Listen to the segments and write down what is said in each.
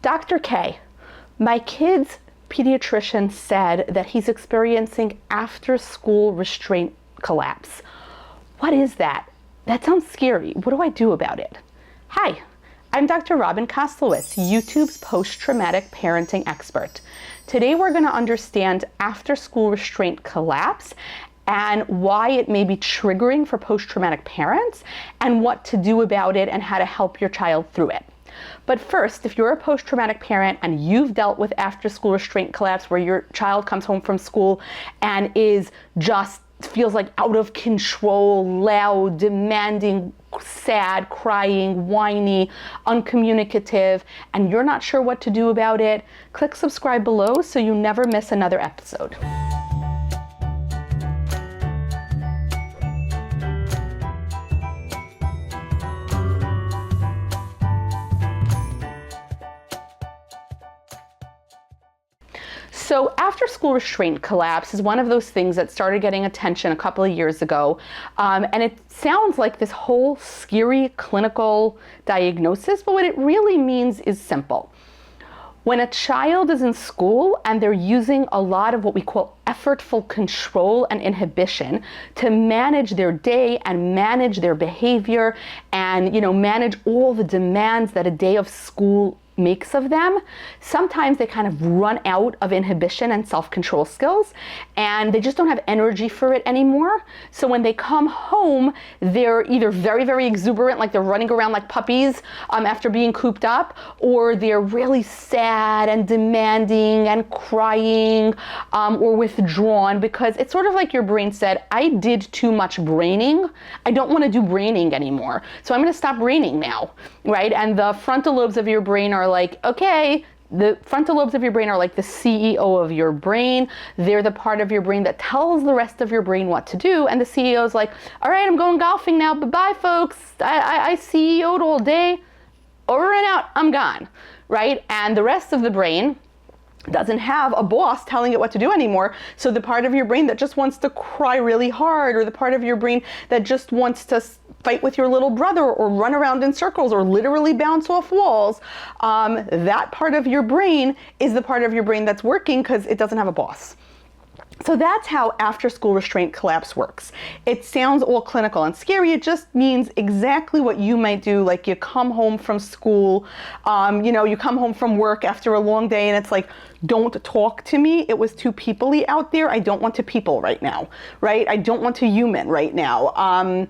Dr. K, my kid's pediatrician said that he's experiencing after-school restraint collapse. What is that? That sounds scary. What do I do about it? Hi, I'm Dr. Robin Koslowitz, YouTube's post-traumatic parenting expert. Today we're going to understand after-school restraint collapse and why it may be triggering for post-traumatic parents and what to do about it and how to help your child through it. But first, if you're a post-traumatic parent and you've dealt with after-school restraint collapse where your child comes home from school and feels like out of control, loud, demanding, sad, crying, whiny, uncommunicative, and you're not sure what to do about it, click subscribe below so you never miss another episode. So after-school restraint collapse is one of those things that started getting attention a couple of years ago, and it sounds like this whole scary clinical diagnosis, but what it really means is simple. When a child is in school and they're using a lot of what we call effortful control and inhibition to manage their day and manage their behavior and, manage all the demands that a day of school makes of them, sometimes they kind of run out of inhibition and self-control skills and they just don't have energy for it anymore. So when they come home, they're either very, very exuberant, like they're running around like puppies after being cooped up, or they're really sad and demanding and crying or withdrawn, because it's sort of like your brain said, I did too much braining. I don't want to do braining anymore. So I'm going to stop braining now, right? And the frontal lobes of your brain are like, okay, the frontal lobes of your brain are like the CEO of your brain. They're the part of your brain that tells the rest of your brain what to do. And the CEO is like, all right, I'm going golfing now. Bye-bye, folks. I CEO'd all day. Over and out, I'm gone, right? And the rest of the brain doesn't have a boss telling it what to do anymore. So the part of your brain that just wants to cry really hard, or the part of your brain that just wants to fight with your little brother or run around in circles or literally bounce off walls, that part of your brain is the part of your brain that's working because it doesn't have a boss. So that's how after-school restraint collapse works. It sounds all clinical and scary. It just means exactly what you might do. Like you come home from school, you come home from work after a long day and it's like, don't talk to me. It was too people-y out there. I don't want to people right now, right? I don't want to human right now.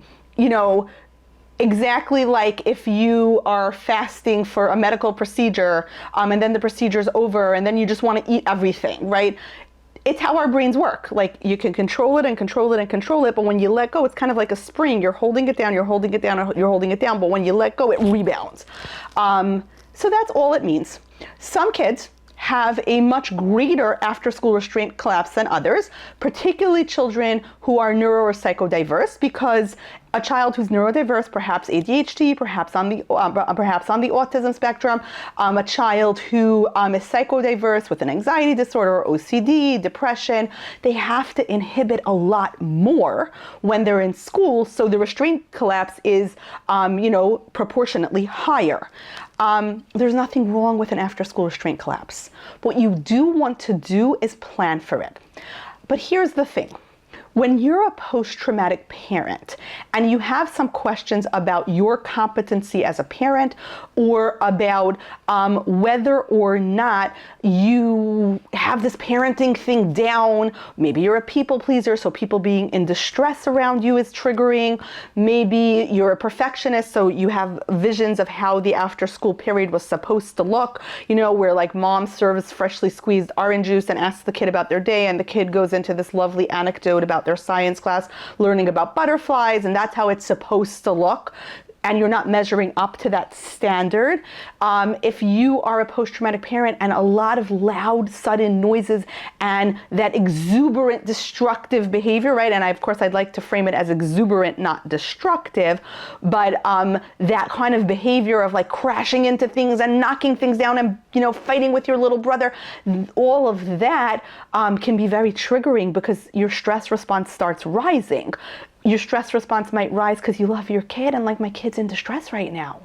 Exactly like if you are fasting for a medical procedure and then the procedure's over and then you just want to eat everything, right? It's how our brains work. Like you can control it and control it and control it, but when you let go, it's kind of like a spring. You're holding it down, you're holding it down, you're holding it down, but when you let go, it rebounds. So that's all it means. Some kids have a much greater after-school restraint collapse than others, particularly children who are neuro or psychodiverse, because a child who's neurodiverse, perhaps ADHD, perhaps on the autism spectrum, a child who is psychodiverse with an anxiety disorder or OCD, depression, they have to inhibit a lot more when they're in school, so the restraint collapse is, proportionately higher. There's nothing wrong with an after-school restraint collapse. What you do want to do is plan for it. But here's the thing. When you're a post-traumatic parent and you have some questions about your competency as a parent or about whether or not you have this parenting thing down, maybe you're a people pleaser, so people being in distress around you is triggering, maybe you're a perfectionist, so you have visions of how the after-school period was supposed to look, where like mom serves freshly squeezed orange juice and asks the kid about their day, and the kid goes into this lovely anecdote about their science class learning about butterflies, and that's how it's supposed to look. and you're not measuring up to that standard. If you are a post-traumatic parent and a lot of loud, sudden noises and that exuberant, destructive behavior, right? And of course, I'd like to frame it as exuberant, not destructive, but that kind of behavior of like crashing into things and knocking things down and, you know, fighting with your little brother, all of that can be very triggering because your stress response starts rising. Your stress response might rise because you love your kid and like, my kid's in distress right now.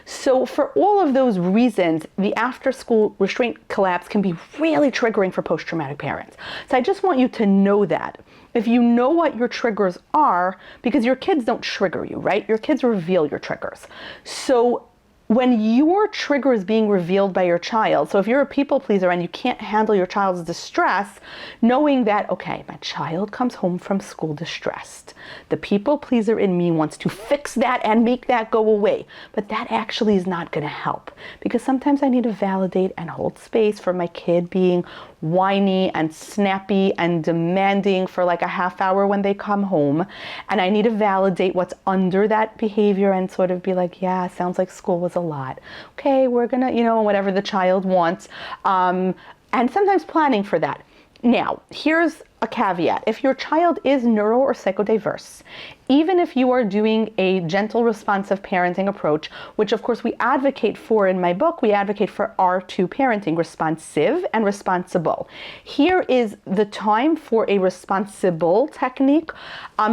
So for all of those reasons, the after-school restraint collapse can be really triggering for post-traumatic parents. So I just want you to know that. If you know what your triggers are, because your kids don't trigger you, right? Your kids reveal your triggers. So when your trigger is being revealed by your child, so if you're a people pleaser and you can't handle your child's distress, knowing that, okay, my child comes home from school distressed. The people pleaser in me wants to fix that and make that go away. But that actually is not going to help, because sometimes I need to validate and hold space for my kid being whiny and snappy and demanding for like a half hour when they come home. And I need to validate what's under that behavior and sort of be like, yeah, sounds like school was a lot. Okay, we're gonna, whatever the child wants. And sometimes planning for that. Now, here's a caveat. If your child is neuro or psychodiverse, even if you are doing a gentle, responsive parenting approach, which of course we advocate for in my book, we advocate for R2 parenting, responsive and responsible. Here is the time for a responsible technique.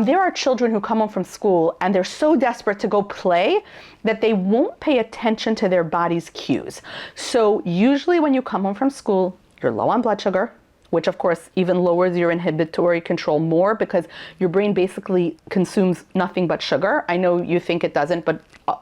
There are children who come home from school and they're so desperate to go play that they won't pay attention to their body's cues. So usually when you come home from school, you're low on blood sugar, which of course even lowers your inhibitory control more because your brain basically consumes nothing but sugar. I know you think it doesn't, but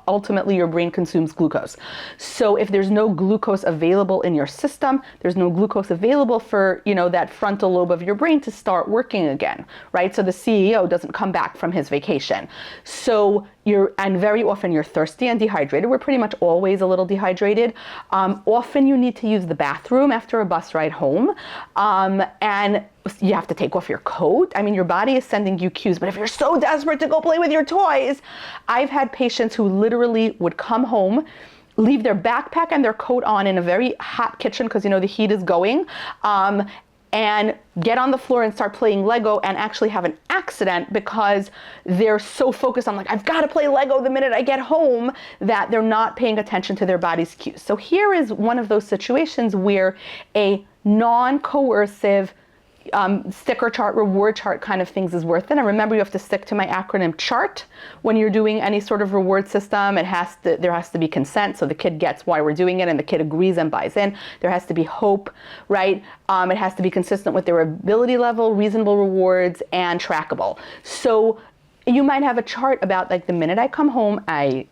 ultimately your brain consumes glucose. So if there's no glucose available in your system, there's no glucose available for, that frontal lobe of your brain to start working again, right? So the CEO doesn't come back from his vacation. So and very often you're thirsty and dehydrated. We're pretty much always a little dehydrated. Often you need to use the bathroom after a bus ride home. And you have to take off your coat. I mean, your body is sending you cues, but if you're so desperate to go play with your toys, I've had patients who literally would come home, leave their backpack and their coat on in a very hot kitchen because the heat is going, and get on the floor and start playing Lego and actually have an accident because they're so focused on I've got to play Lego the minute I get home, that they're not paying attention to their body's cues. So here is one of those situations where a non-coercive sticker chart, reward chart kind of things is worth it. And remember, you have to stick to my acronym CHART when you're doing any sort of reward system. There has to be consent, so the kid gets why we're doing it and the kid agrees and buys in. There has to be hope, right? It has to be consistent with their ability level, reasonable rewards, and trackable. So you might have a chart about the minute I come home, I,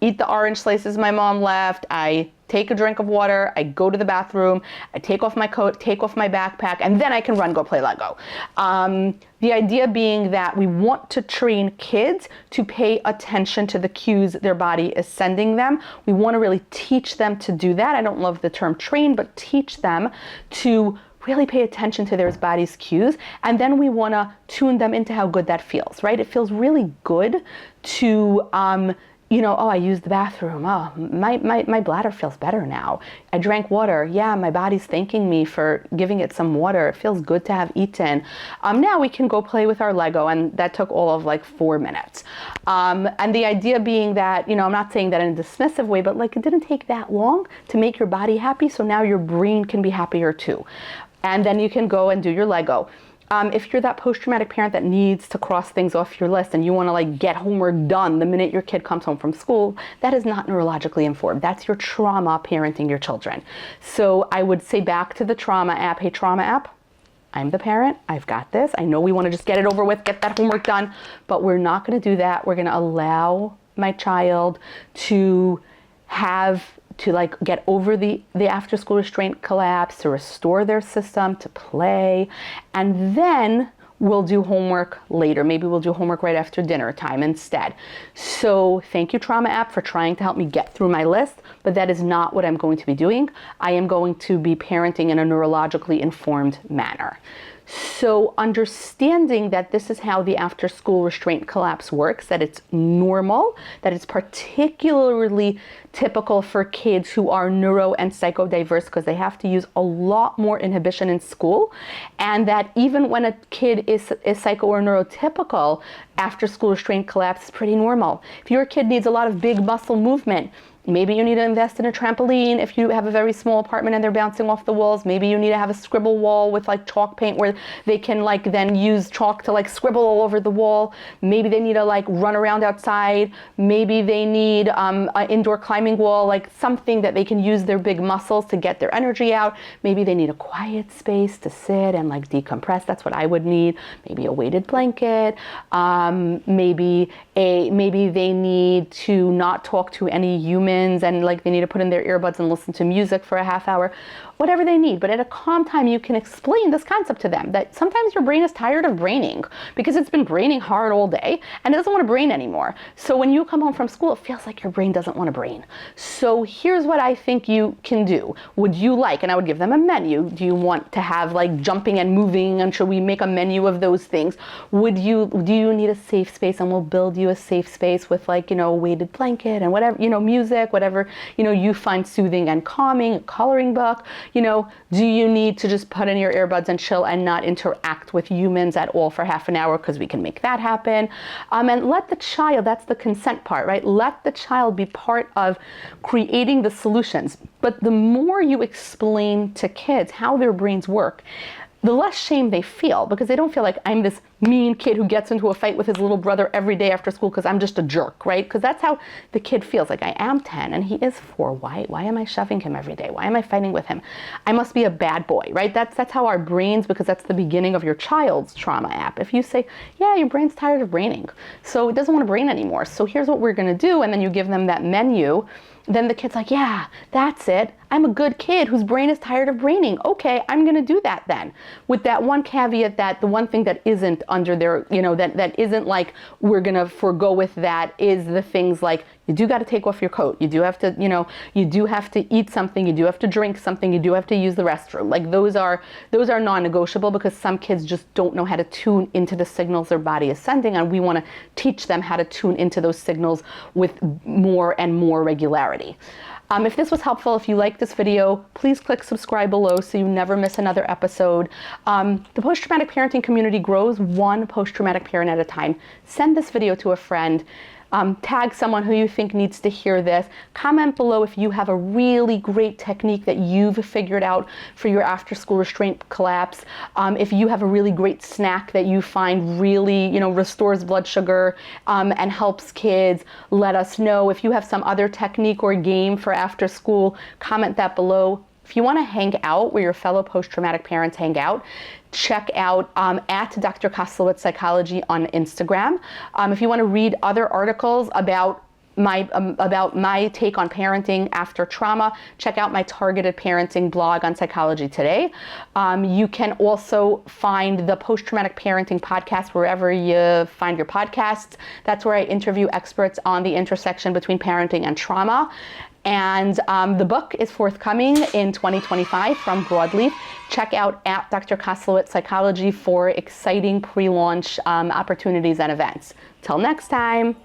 eat the orange slices my mom left, I take a drink of water, I go to the bathroom, I take off my coat, take off my backpack, and then I can go play Lego. The idea being that we want to train kids to pay attention to the cues their body is sending them. We want to really teach them to do that. I don't love the term train, but teach them to really pay attention to their body's cues. And then we want to tune them into how good that feels, right? It feels really good to, I used the bathroom. Oh, my bladder feels better now. I drank water. Yeah, my body's thanking me for giving it some water. It feels good to have eaten. Now we can go play with our Lego, and that took all of 4 minutes. And the idea being that, I'm not saying that in a dismissive way, but it didn't take that long to make your body happy, so now your brain can be happier too. And then you can go and do your Lego. If you're that post-traumatic parent that needs to cross things off your list and you want to get homework done the minute your kid comes home from school, that is not neurologically informed. That's your trauma parenting your children. So I would say back to the trauma app. Hey, trauma app, I'm the parent. I've got this. I know we want to just get it over with, get that homework done, but we're not going to do that. We're going to allow my child to get over the after school restraint collapse, to restore their system, to play, and then we'll do homework later. Maybe we'll do homework right after dinner time instead. So thank you, Trauma App, for trying to help me get through my list, but that is not what I'm going to be doing. I am going to be parenting in a neurologically informed manner. So understanding that this is how the after-school restraint collapse works, that it's normal, that it's particularly typical for kids who are neuro and psychodiverse because they have to use a lot more inhibition in school, and that even when a kid is psycho or neurotypical, after-school restraint collapse is pretty normal. If your kid needs a lot of big muscle movement, Maybe you need to invest in a trampoline if you have a very small apartment and they're bouncing off the walls. Maybe you need to have a scribble wall with like chalk paint where they can like then use chalk to like scribble all over the wall. Maybe they need to like run around outside. Maybe they need an indoor climbing wall, like something that they can use their big muscles to get their energy out. Maybe they need a quiet space to sit and like decompress. That's what I would need. Maybe a weighted blanket. Maybe they need to not talk to any humans and like they need to put in their earbuds and listen to music for a half hour, whatever they need. But at a calm time, you can explain this concept to them that sometimes your brain is tired of braining because it's been braining hard all day and it doesn't want to brain anymore. So when you come home from school, it feels like your brain doesn't want to brain. So here's what I think you can do. Would you like, and I would give them a menu. Do you want to have like jumping and moving, and should we make a menu of those things? Do you need a safe space, and we'll build you a safe space with like, you know, a weighted blanket and whatever, you know, music, whatever, you know, you find soothing and calming, a coloring book. You know, do you need to just put in your earbuds and chill and not interact with humans at all for half an hour? Because we can make that happen. And let the child, that's the consent part, right? Let the child be part of creating the solutions. But the more you explain to kids how their brains work, the less shame they feel, because they don't feel like I'm this mean kid who gets into a fight with his little brother every day after school because I'm just a jerk, right? Because that's how the kid feels. Like, I am 10 and he is 4. Why am I shoving him every day? Why am I fighting with him? I must be a bad boy, right? That's how our brains, because that's the beginning of your child's trauma app. If you say, yeah, your brain's tired of braining, so it doesn't want to brain anymore. So here's what we're going to do. And then you give them that menu. Then the kid's like, yeah, that's it. I'm a good kid whose brain is tired of braining. Okay, I'm going to do that then. With that one caveat that the one thing that isn't under their, you know, that isn't like we're going to forego with that is the things like you do got to take off your coat. You do have to, you know, you do have to eat something. You do have to drink something. You do have to use the restroom. Like those are non-negotiable, because some kids just don't know how to tune into the signals their body is sending. And we want to teach them how to tune into those signals with more and more regularity. If this was helpful, if you like this video, please click subscribe below so you never miss another episode. The post-traumatic parenting community grows one post-traumatic parent at a time. Send this video to a friend. Tag someone who you think needs to hear this. Comment below if you have a really great technique that you've figured out for your after-school restraint collapse. If you have a really great snack that you find really, you know, restores blood sugar and helps kids, let us know. If you have some other technique or game for after school, comment that below. If you want to hang out where your fellow post-traumatic parents hang out, check out at Dr. Koslowitz Psychology on Instagram. If you want to read other articles about my take on parenting after trauma, check out my targeted parenting blog on Psychology Today. You can also find the Post-Traumatic Parenting podcast wherever you find your podcasts. That's where I interview experts on the intersection between parenting and trauma. And the book is forthcoming in 2025 from Broadleaf. Check out at Dr. Koslowitz Psychology for exciting pre-launch opportunities and events. Till next time.